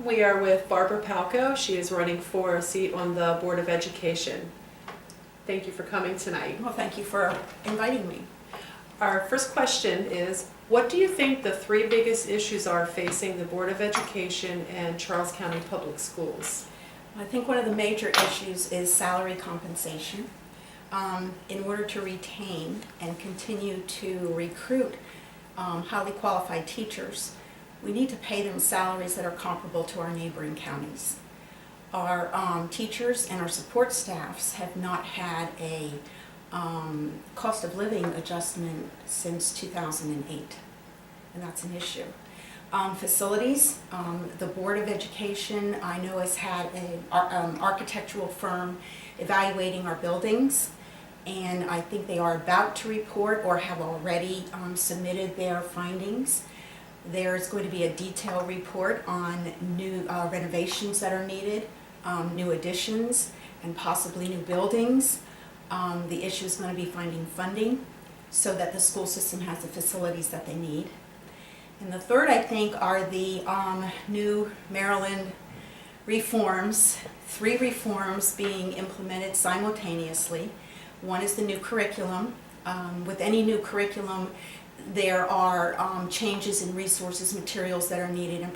We are with Barbara Palko. She is running for a seat on the Board of Education. Thank you for coming tonight. Well, thank you for inviting me. Our first question is, what do you think the three biggest issues are facing the Board of Education and Charles County Public Schools? I think one of the major issues is salary compensation. In order to retain and continue to recruit highly qualified teachers, we need to pay them salaries that are comparable to our neighboring counties. Our teachers and our support staffs have not had a cost of living adjustment since 2008, and that's an issue. Facilities, the Board of Education, I know, has had an architectural firm evaluating our buildings, and I think they are about to report or have already submitted their findings. There's going to be a detailed report on new renovations that are needed, new additions, and possibly new buildings. The issue is going to be finding funding so that the school system has the facilities that they need. And the third, I think, are the new Maryland reforms, 3 reforms being implemented simultaneously. One is the new curriculum. With any new curriculum, there are changes in resources, materials that are needed, and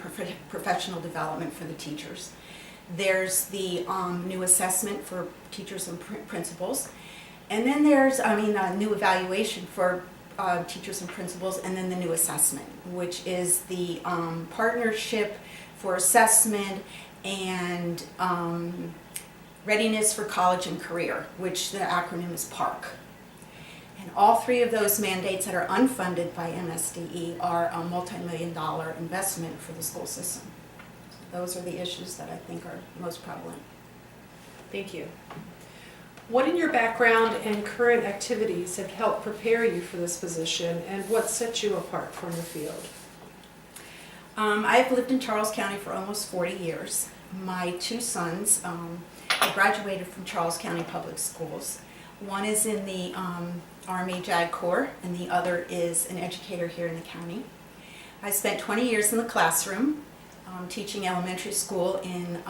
professional development for the teachers. There's the new assessment for teachers and principals. And then there's, a new evaluation for teachers and principals, and then the new assessment, which is the partnership for assessment and readiness for college and career, which the acronym is PARC. And all 3 of those mandates that are unfunded by MSDE are a multi-million-dollar investment for the school system. Those are the issues that I think are most prevalent. Thank you. What in your background and current activities have helped prepare you for this position, and what sets you apart from the field? I've lived in Charles County for almost 40 years. My 2 sons graduated from Charles County Public Schools. One is in the Army JAG Corps, and the other is an educator here in the county. I spent 20 years in the classroom teaching elementary school in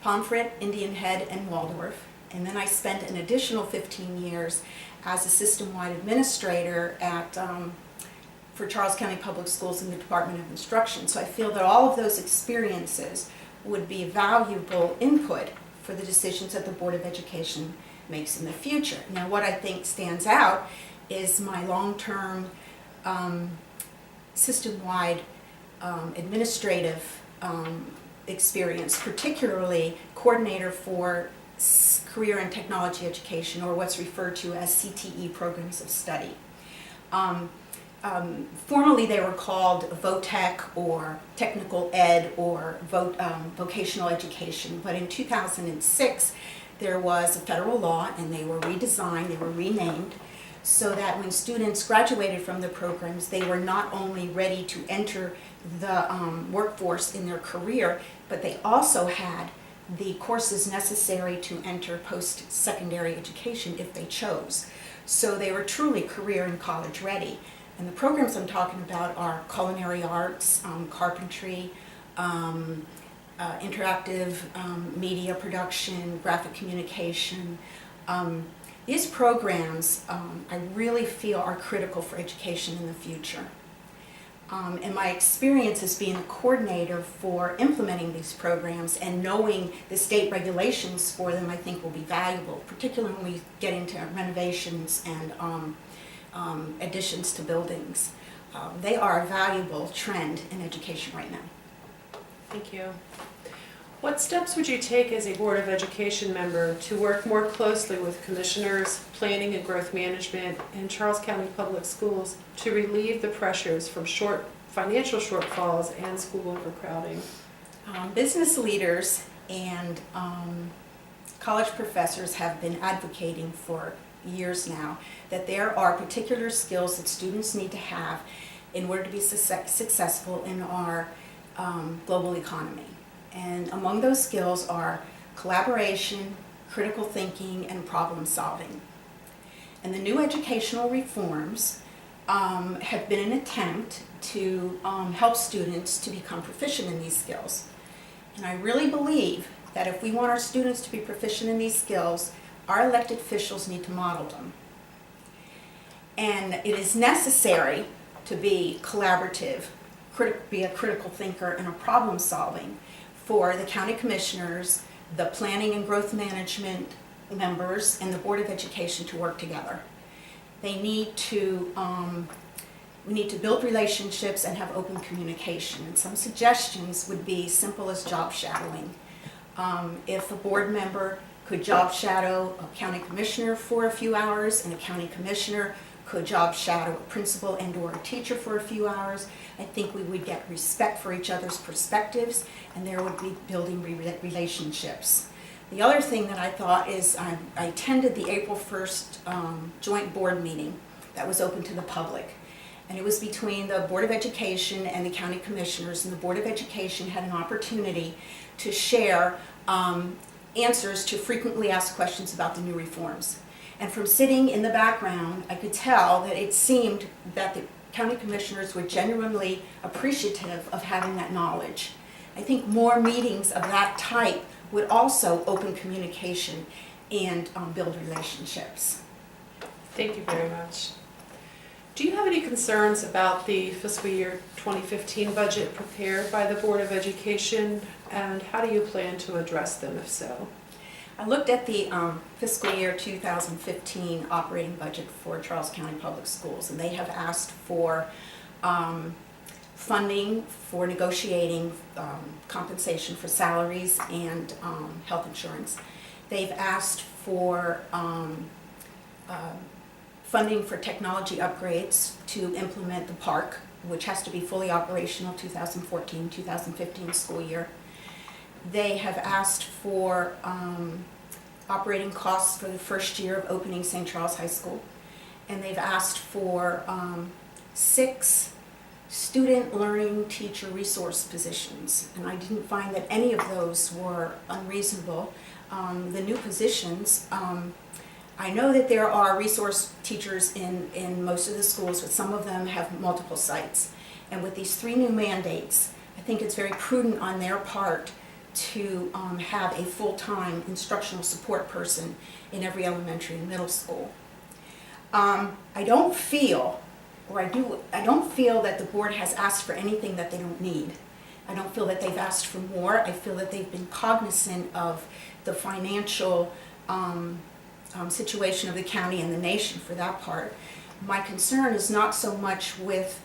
Pomfret, Indian Head, and Waldorf. And then I spent an additional 15 years as a system-wide administrator for Charles County Public Schools in the Department of Instruction. So I feel that all of those experiences would be valuable input for the decisions that the Board of Education makes in the future. Now, what I think stands out is my long-term system-wide administrative experience, particularly coordinator for career and technology education, or what's referred to as CTE programs of study. Formerly they were called VOTEC or technical ed or vocational education, but in 2006 there was a federal law and they were redesigned, they were renamed, so that when students graduated from the programs, they were not only ready to enter the workforce in their career, but they also had the courses necessary to enter post-secondary education if they chose. So they were truly career and college ready. And the programs I'm talking about are culinary arts, carpentry, interactive media production, graphic communication. These programs I really feel are critical for education in the future. And my experience as being a coordinator for implementing these programs and knowing the state regulations for them, I think will be valuable, particularly when we get into renovations and additions to buildings. They are a valuable trend in education right now. Thank you. What steps would you take as a Board of Education member to work more closely with commissioners, planning and growth management, and Charles County Public Schools to relieve the pressures from financial shortfalls and school overcrowding? Business leaders and college professors have been advocating for years now that there are particular skills that students need to have in order to be successful in our global economy. And among those skills are collaboration, critical thinking, and problem solving. And the new educational reforms have been an attempt to help students to become proficient in these skills. And I really believe that if we want our students to be proficient in these skills, our elected officials need to model them. And it is necessary to be collaborative, be a critical thinker, and a problem solving for the county commissioners, the planning and growth management members, and the Board of Education to work together. They need to, we need to build relationships and have open communication. And some suggestions would be simple as job shadowing. If a board member could job shadow a county commissioner for a few hours, and a county commissioner could job shadow a principal and or a teacher for a few hours, I think we would get respect for each other's perspectives, and there would be building relationships. The other thing that I thought is I attended the April 1st joint board meeting that was open to the public. And it was between the Board of Education and the county commissioners, and the Board of Education had an opportunity to share answers to frequently asked questions about the new reforms. And from sitting in the background, I could tell that it seemed that the county commissioners were genuinely appreciative of having that knowledge. I think more meetings of that type would also open communication and build relationships. Thank you very much. Do you have any concerns about the fiscal year 2015 budget prepared by the Board of Education, and how do you plan to address them if so? I looked at the fiscal year 2015 operating budget for Charles County Public Schools, and they have asked for funding for negotiating compensation for salaries and health insurance. They've asked for funding for technology upgrades to implement the park, which has to be fully operational 2014-2015 school year. They have asked for operating costs for the first year of opening St. Charles High School. And they've asked for 6 student learning teacher resource positions. And I didn't find that any of those were unreasonable. The new positions, I know that there are resource teachers in most of the schools, but some of them have multiple sites. And with these 3 new mandates, I think it's very prudent on their part to have a full-time instructional support person in every elementary and middle school. I don't feel that the board has asked for anything that they don't need. I don't feel that they've asked for more. I feel that they've been cognizant of the financial situation of the county and the nation for that part. My concern is not so much with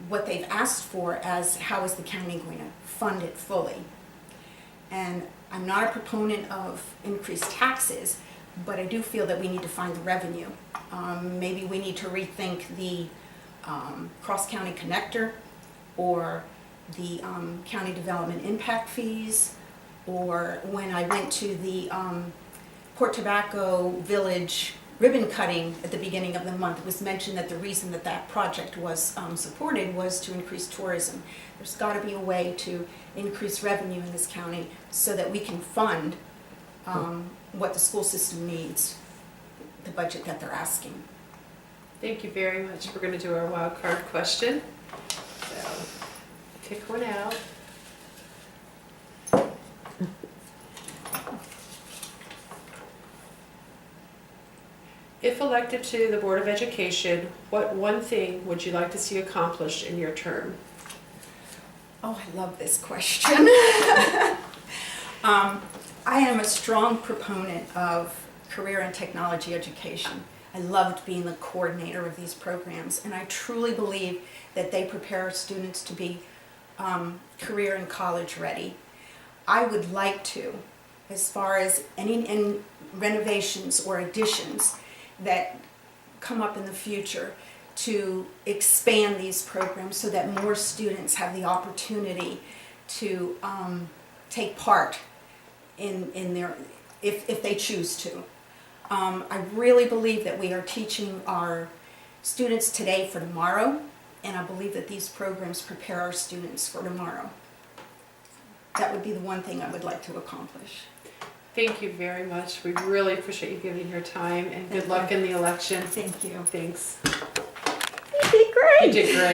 what they've asked for as how is the county going to fund it fully. And I'm not a proponent of increased taxes, but I do feel that we need to find the revenue. Maybe we need to rethink the cross-county connector, or the county development impact fees, or when I went to the Port Tobacco Village ribbon cutting at the beginning of the month, it was mentioned that the reason that that project was supported was to increase tourism. There's got to be a way to increase revenue in this county so that we can fund what the school system needs, the budget that they're asking. Thank you very much. We're going to do our wild card question. So, pick one out. If elected to the Board of Education, what one thing would you like to see accomplished in your term? Oh, I love this question. I am a strong proponent of career and technology education. I loved being the coordinator of these programs, and I truly believe that they prepare students to be career and college ready. I would like to, as far as any renovations or additions that come up in the future, to expand these programs so that more students have the opportunity to take part in their, if they choose to. I really believe that we are teaching our students today for tomorrow, and I believe that these programs prepare our students for tomorrow. That would be the one thing I would like to accomplish. Thank you very much. We really appreciate you giving your time, and good luck in the election. Thank you. Thanks. You did great. You did great.